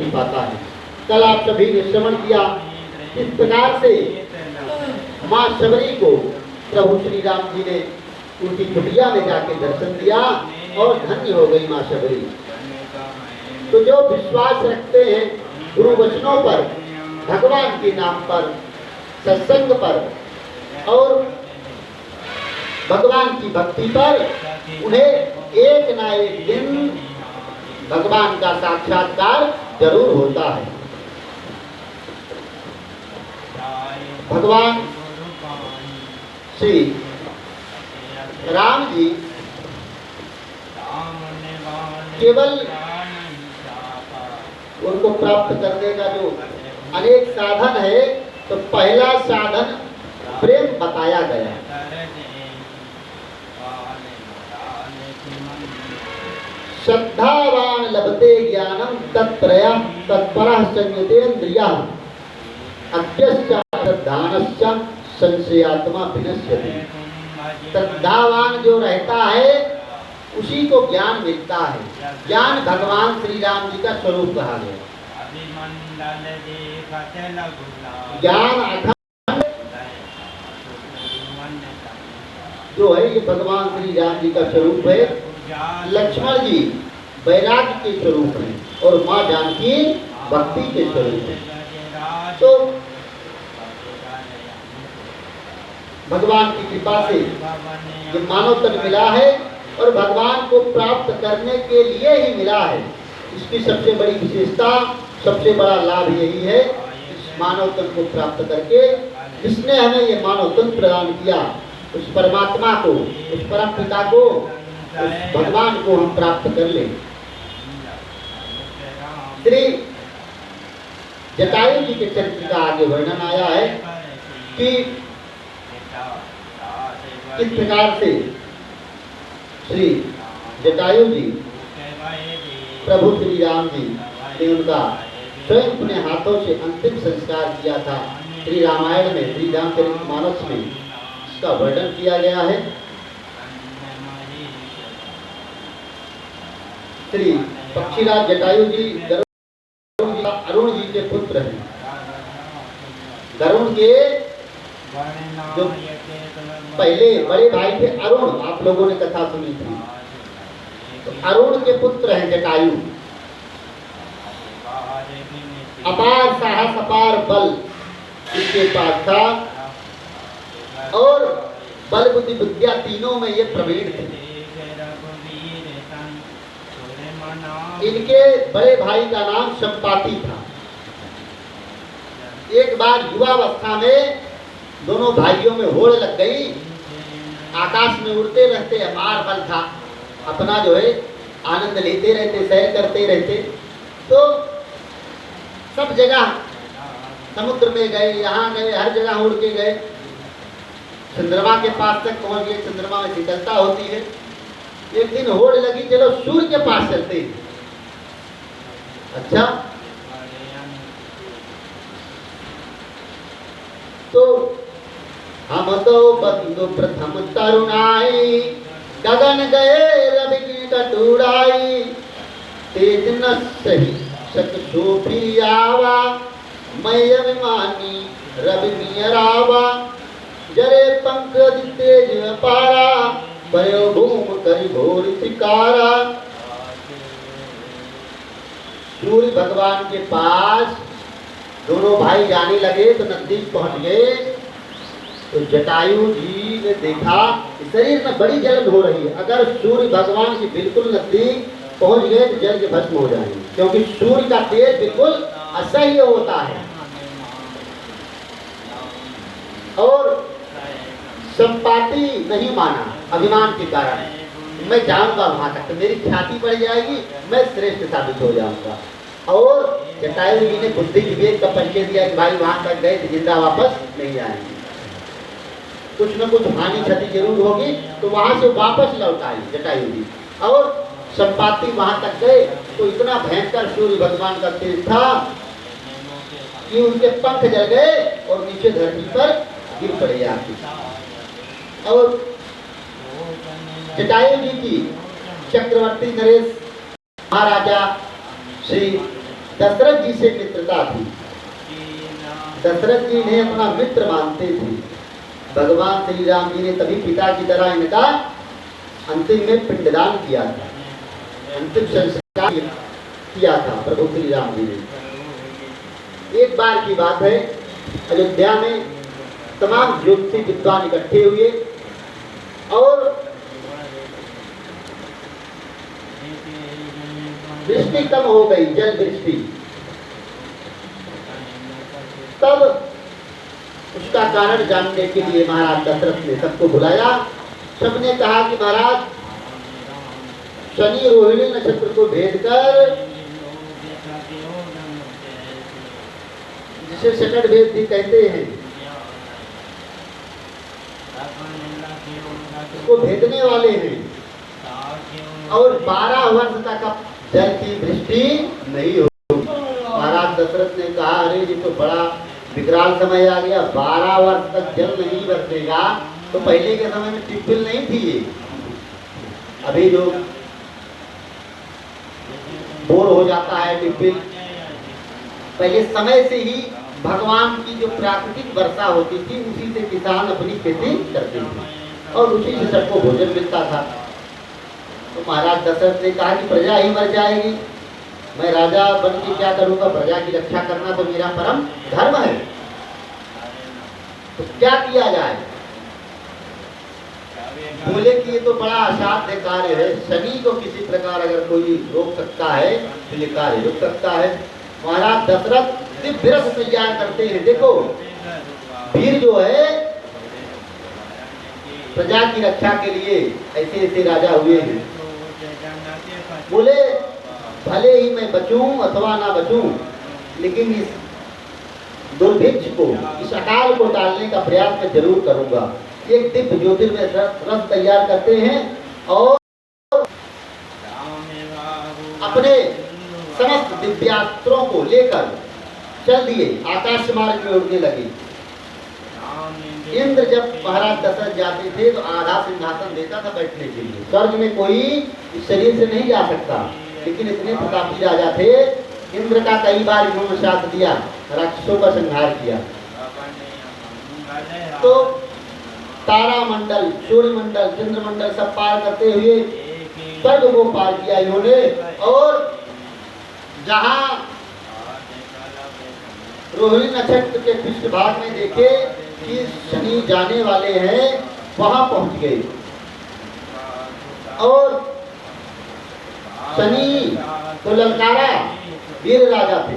मुक्ति पाता है। कल आप सभी ने श्रवण किया किस प्रकार से माँ शबरी को प्रभु श्री राम जी ने उनकी कुटिया में जाके दर्शन दिया और धन्य हो गई माँ शबरी। तो जो विश्वास रखते हैं गुरु वचनों पर, भगवान के नाम पर, सत्संग पर और भगवान की भक्ति पर, उन्हें एक ना एक दिन भगवान का साक्षात्कार जरूर होता है। भगवान श्री राम जी केवल उनको प्राप्त करने का जो अनेक साधन है, तो पहला साधन प्रेम बताया गया। श्रद्धावान लभते ज्ञानम तत्त्रयः तत्परः संयतेन्द्रियः अभ्यस्यादानस्य संशयात्मा विनश्यति। श्रद्धावान जो रहता है उसी को ज्ञान मिलता है। ज्ञान भगवान श्री राम जी का स्वरूप कहा गया। ज्ञान अखंड जो है ये भगवान श्री राम जी का स्वरूप है। लक्ष्मण जी वैराग्य के स्वरूप हैं और माँ जानकी भक्ति के स्वरूप हैं। तो भगवान की कृपा से ये मानव तन मिला है और भगवान को प्राप्त करने के लिए ही मिला है। इसकी सबसे बड़ी विशेषता, सबसे बड़ा लाभ यही है, इस मानव तन को प्राप्त करके जिसने हमें ये मानव तन प्रदान किया, उस परमात्मा को, उस परम पिता को, उस भगवान को हम प्राप्त कर लें। श्री जटायु जी के चरित्र का आगे वर्णन आया है कि किस प्रकार से श्री जटायु जी प्रभु श्री राम जी ने उनका स्वयं अपने हाथों से अंतिम संस्कार किया था। श्री रामायण में, श्री रामचरितमानस में इसका वर्णन किया गया है। श्री पक्षीराज जटायु जी अरुण जी के पुत्र हैं। गरुण के जो पहले बड़े भाई थे अरुण, आप लोगों ने कथा सुनी थी, तो अरुण के पुत्र हैं जटायु। अपार साहस, अपार बल इसके पास था और बल बुद्धि विद्या तीनों में ये प्रवीण थे। इनके बड़े भाई का नाम संपाति था। एक बार युवावस्था में दोनों भाइयों में होड़ लग गई। आकाश में उड़ते रहते, अपार बल था, अपना जो है आनंद लेते रहते, सैर करते रहते। तो सब जगह समुद्र में गए, यहाँ गए, हर जगह उड़ के गए। चंद्रमा के पास तक पहुंच गए। चंद्रमा में शीतलता होती है। एक दिन होड़ लगी, चलो सूर्य के पास चलते हैं। अच्छा, तो हम तो बंधु प्रथम तरुणाई, गगन गए रवि की कटुराई, तेज न सही सक शोभी आवा, मैं अभिमानी रवि नियरावा, जरे पंख तेज पारा, भयो घूम करी घोर शिकारा। सूर्य भगवान के पास दोनों भाई जाने लगे तो नजदीक पहुंच गए। तो जटायु जी ने देखा कि शरीर में बड़ी जलन हो रही है। अगर सूर्य भगवान के बिल्कुल नजदीक पहुंच गए तो जल के भस्म हो जाएंगे, क्योंकि सूर्य का तेज बिल्कुल असह्य होता है। और संपाति नहीं माना अभिमान के कारण, मैं जाऊंगा वहां तक तो मेरी ख्याति बढ़ जाएगी, मैं श्रेष्ठ साबित हो जाऊंगा। और जटायु जी ने बुद्धि विवेक का परिचय दिया कि भाई वहां तक गए तो जिंदा वापस नहीं आएंगे, कुछ न कुछ हानि क्षति जरूर होगी। तो वहां से वापस लौट आई जटायु जी। और संपाति वहां तक गए तो इतना भयंकर सूर्य भगवान का तेज था कि उनके पंख जल गए और नीचे धरती पर गिर पड़े आके। और जटायु जी की चक्रवर्ती नरेश महाराजा श्री दशरथ जी से मित्रता थी। दशरथ जी ने अपना मित्र मानते थे। भगवान श्री राम जी ने तभी पिता की तरह इनका अंतिम में पिंडदान किया था, अंतिम संस्कार किया था प्रभु श्री राम जी ने। एक बार की बात है, अयोध्या में तमाम ज्योतिषी विद्वान इकट्ठे हुए और वृष्टि कम हो गई, जल वृष्टि। तब उसका कारण जानने के लिए महाराज दशरथ ने सबको बुलाया। सबने कहा कि महाराज, शनि रोहिणी नक्षत्र को भेद कर, जिसे शकट भेद भी कहते हैं, उसको भेदने वाले हैं और 12 वर्ष तक अब जल की वृष्टि नहीं होगी। महाराज दशरथ ने कहा, अरे ये तो बड़ा विकराल समय आ गया, 12 वर्ष तक जल नहीं बरसेगा। तो पहले के समय में ट्यूबवेल नहीं थी, ये अभी जो बोर हो जाता है ट्यूबवेल, पहले समय से ही भगवान की जो प्राकृतिक वर्षा होती थी उसी से किसान अपनी खेती करते थे और उसी से सबको भोजन मिलता था। तो महाराज दशरथ ने कहा कि प्रजा ही मर जाएगी, मैं राजा बन के क्या करूंगा, प्रजा की रक्षा करना तो मेरा परम धर्म है। तो क्या किया जाए? बोले कि ये तो बड़ा असाध्य कार्य है, शनि को किसी प्रकार अगर कोई रोक सकता है तो ये कार्य रुक सकता है। महाराज दशरथ दिव्य रथ तैयार करते हैं। देखो, वीर जो है प्रजा की रक्षा के लिए ऐसे ऐसे राजा हुए हैं। बोले भले ही मैं बचूं अथवा ना बचूं, लेकिन इस दुर्भिक्ष को, इस अकाल को टालने का प्रयास मैं जरूर करूंगा। एक दिव्य ज्योतिर्मय रथ तैयार करते हैं और अपने समस्त दिव्यास्त्रों को लेकर चल दिए, आकाश मार्ग में उड़ने लगे। इंद्र जब महाराज दशरथ जाते थे तो आधा सिंहासन देता था बैठने के लिए। स्वर्ग में कोई इस शरीर से नहीं जा सकता, लेकिन इतने प्रतापी राजा थे, इंद्र का कई बार इन्होंने साथ दिया, राक्षसों का संहार किया। तो तारा मंडल, सूर्य मंडल, चंद्र मंडल सब पार करते हुए स्वर्ग को पार किया इन्होंने। और जहाँ रोहिणी नक्षत्र के पृष्ठभाग में देखे कि शनि जाने वाले हैं, वहां पहुंच गए और शनि तो ललकारा, वीर राजा थे,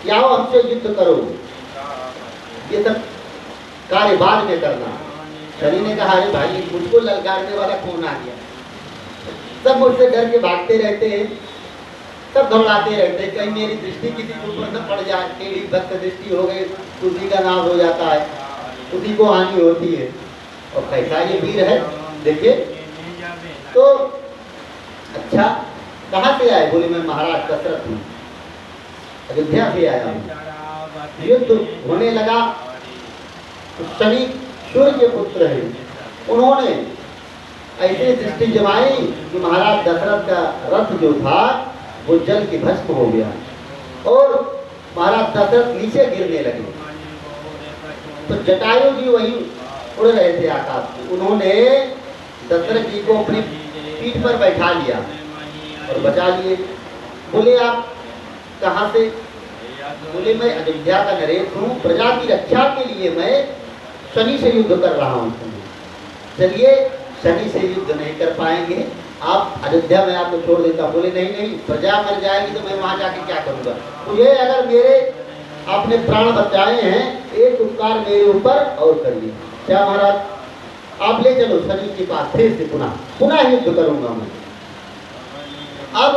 क्या हमसे युद्ध करो, ये सब कार्य बाद में करना। शनि ने कहा, अरे भाई मुझको ललकारने वाला कौन आ गया? सब मुझसे डर के भागते रहते हैं, सब घबराते रहते हैं, कहीं मेरी दृष्टि किसी के ऊपर न पड़ जाए, टेढ़ी भक्त दृष्टि हो गई, उसी का नाम हो जाता है, उसी को हानि होती है। और कैसा ये वीर है देखिए। तो अच्छा, कहाँ से आए? बोले मैं महाराज दशरथ हूँ, अयोध्या से आया हूँ। युद्ध होने लगा तो शनि सूर्य के पुत्र हैं, उन्होंने ऐसे दृष्टि जमाई कि महाराज दशरथ का रथ जो था वो जल के भस्म हो गया और महाराज दशरथ नीचे गिरने लगे। तो जटायु जी वहीं उड़ रहे थे आकाश में, उन्होंने दशरथ जी को अपनी पीठ पर बैठा लिया और बचा लिए। बोले आप कहाँ से? बोले मैं अयोध्या का नरेश हूँ, प्रजा की रक्षा के लिए मैं शनि से युद्ध कर रहा हूँ। चलिए, शनि से युद्ध नहीं कर पाएंगे, आप अयोध्या में आपको छोड़ देता। बोले नहीं नहीं, प्रजा मर जाएगी तो मैं वहां जाके क्या करूंगा? मुझे अगर मेरे आपने प्राण बचाए हैं, एक उपकार मेरे ऊपर और करिए। क्या महाराज? आप ले चलो शनि के पास, फिर से पुनः युद्ध करूंगा मैं। अब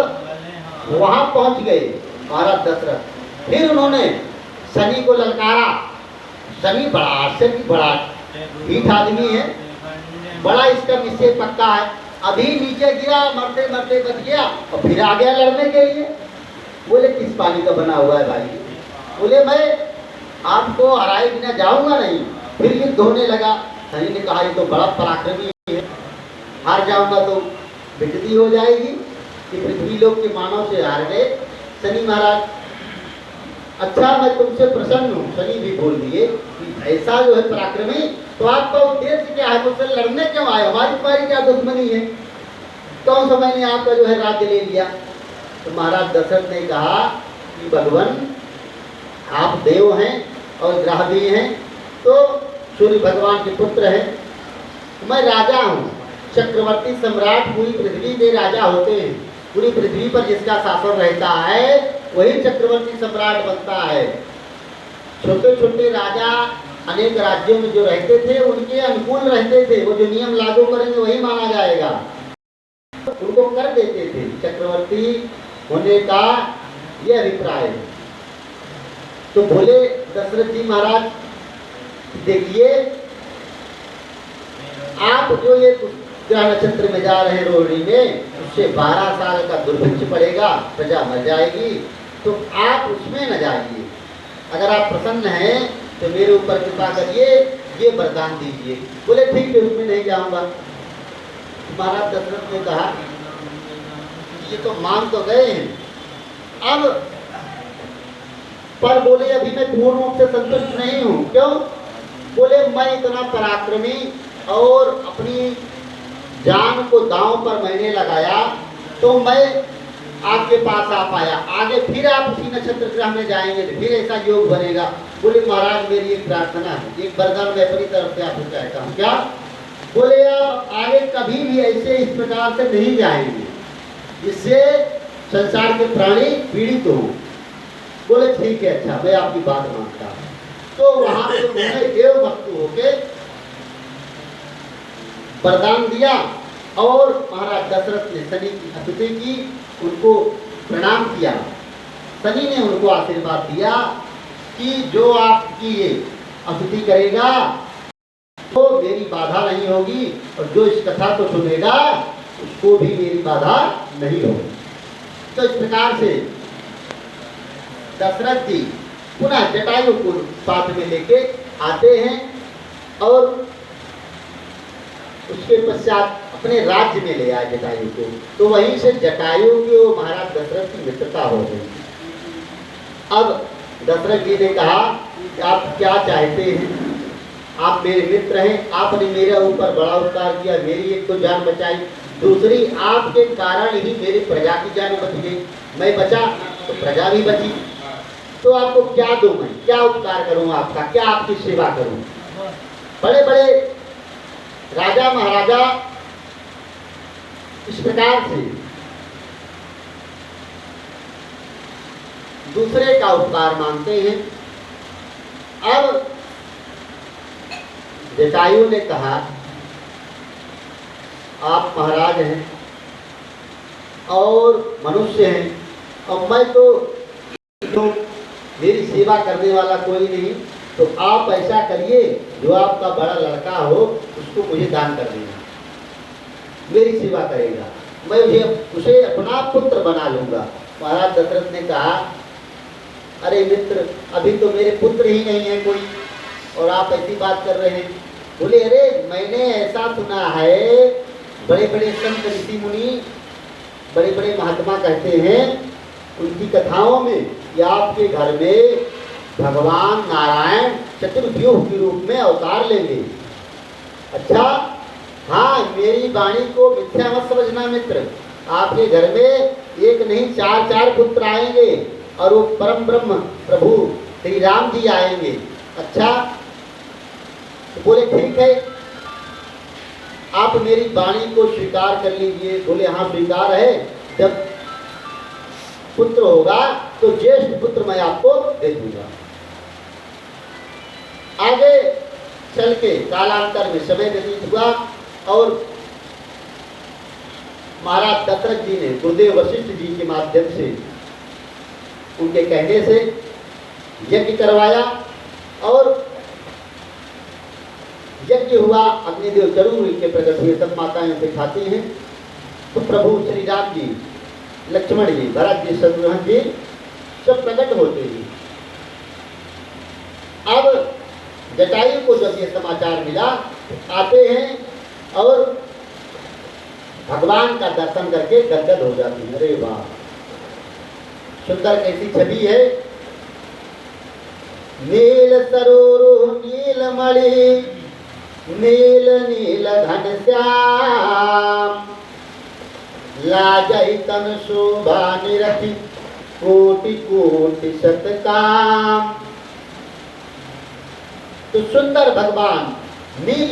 वहां पहुंच गए महाराज दशरथ, फिर उन्होंने शनि को ललकारा। शनि बड़ा आश्चर्य, बड़ा ढीठ आदमी है, बड़ा इसका निश्चय पक्का है। अभी नीचे गिरा, मरते मरते बच गया और फिर आ गया लड़ने के लिए। बोले किस पानी का बना हुआ है भाई? बोले मैं आपको हराए बिना जाऊंगा नहीं। फिर युद्ध होने लगा। शनि ने कहा ये तो बड़ा पराक्रमी है, हार जाऊंगा तो बेइज्जती हो जाएगी कि पृथ्वी लोक के मानव से हार गए, शनि महाराज, अच्छा मैं तुमसे प्रसन्न हूँ। शनि भी बोल दिए कि ऐसा जो है पराक्रमी, तो आपका उद्देश्य क्या है, मुझसे लड़ने क्यों आए, हमारी तुम्हारी क्या दुश्मनी है, कौन सा मैंने आपका जो है राज्य ले लिया। तो महाराज दशरथ ने कहा कि भगवान आप देव हैं और ग्रह भी हैं, तो सूर्य भगवान के पुत्र हैं, मैं राजा हूँ, चक्रवर्ती सम्राट पूरी पृथ्वी के राजा होते हैं, पूरी पृथ्वी पर जिसका शासन रहता है वही चक्रवर्ती सम्राट बनता है। छोटे छोटे राजा अनेक राज्यों में जो रहते थे उनके अनुकूल रहते थे, वो जो नियम लागू करेंगे वही माना जाएगा, उनको कर देते थे। चक्रवर्ती होने का ये अभिप्राय है। तो बोले दशरथ जी महाराज, देखिए आप जो ये ग्रह नक्षत्र में जा रहे हैं रोहिणी में, उससे 12 साल का दुर्भिक्ष पड़ेगा, प्रजा मर जाएगी, तो आप उसमें न जाइए। अगर आप प्रसन्न हैं तो मेरे ऊपर कृपा करिए, ये वरदान दीजिए। बोले ठीक है, उसमें नहीं जाऊंगा। महाराज दशरथ ने कहा ये तो मान तो गए हैं, अब पर बोले अभी मैं पूर्ण रूप से संतुष्ट नहीं हूं। क्यों? बोले मैं इतना पराक्रमी और अपनी जान को दांव पर मैंने लगाया, तो मैं आपके पास आ पाया, आगे फिर आप उसी नक्षत्र ग्रह में जाएंगे तो फिर ऐसा योग बनेगा। बोले महाराज मेरी एक प्रार्थना है, एक वरदान मैं अपनी तरफ से आपको चाहता हूँ। क्या? बोले आप आगे कभी भी ऐसे इस प्रकार से नहीं जाएंगे जिससे संसार के प्राणी पीड़ित हो। बोले ठीक है, अच्छा मैं आपकी बात मानता हूँ। तो वहां से उन्होंने एवं वस्तु होके वरदान दिया और महाराज दशरथ ने शनि की स्तुति की, उनको प्रणाम किया। शनि ने उनको आशीर्वाद दिया कि जो आपकी ये स्तुति करेगा तो मेरी बाधा नहीं होगी, और जो इस कथा को सुनेगा उसको भी मेरी बाधा नहीं होगी। तो इस प्रकार से दशरथ जी पुनः जटायु को साथ में लेके आते हैं और उसके पश्चात अपने राज्य में ले आए जटायु को। तो वहीं से जटायु की महाराज दशरथ की मित्रता हो गई। अब दशरथ जी ने कहा कि आप क्या चाहते हैं, आप मेरे मित्र हैं, आपने मेरे ऊपर बड़ा उपकार किया, मेरी एक तो जान बचाई, दूसरी आपके कारण ही मेरी प्रजा की जान बच गई, मैं बचा तो प्रजा भी बची। तो आपको क्या दूं मैं, क्या उपकार करूं आपका, क्या आपकी सेवा करूं। बड़े बड़े राजा महाराजा इस प्रकार से दूसरे का उपकार मानते हैं। अब जटायु ने कहा आप महाराज हैं और मनुष्य हैं, और मैं तो मेरी सेवा करने वाला कोई नहीं, तो आप ऐसा करिए जो आपका बड़ा लड़का हो उसको मुझे दान कर देना, मेरी सेवा करेगा, मैं उसे अपना पुत्र बना लूंगा। महाराज दशरथ ने कहा अरे मित्र, अभी तो मेरे पुत्र ही नहीं है कोई और आप ऐसी बात कर रहे हैं। बोले अरे मैंने ऐसा सुना है, बड़े बड़े संत ऋषि मुनि, बड़े बड़े महात्मा कहते हैं उनकी कथाओं में कि आपके घर में भगवान नारायण चतुर्व्यूह के रूप में अवतार लेंगे। अच्छा हाँ, मेरी वाणी को मिथ्या मत समझना मित्र, आपके घर में एक नहीं 4 पुत्र आएंगे और वो परम ब्रह्म प्रभु श्री राम जी आएंगे। अच्छा, तो बोले ठीक है, आप मेरी वाणी को स्वीकार कर लीजिए। बोले हाँ स्वीकार है, जब पुत्र होगा तो ज्येष्ठ पुत्र मैं आपको दे दूंगा। आगे चल के कालांतर में समय व्यतीत हुआ और महाराज दशरथ जी ने गुरुदेव वशिष्ठ जी के माध्यम से, उनके कहने से यज्ञ करवाया और यज्ञ हुआ। अग्निदेव जरूर इनके प्रकट हुए, सब माताएं दिखाती हैं। तो प्रभु श्री राम जी, लक्ष्मण जी, भरत जी, शत्रुघ्न जी सब प्रकट होते हैं। अब जटायु को जब ये समाचार मिला, आते हैं और भगवान का दर्शन करके गदगद हो जाती है। अरे वाह, सुंदर कैसी छवि है। नील सरोरु नील मणि नील नील घन श्याम लाजई तन शोभा निरखि कोटि कोटि शतकाम। तो सुंदर भगवान नील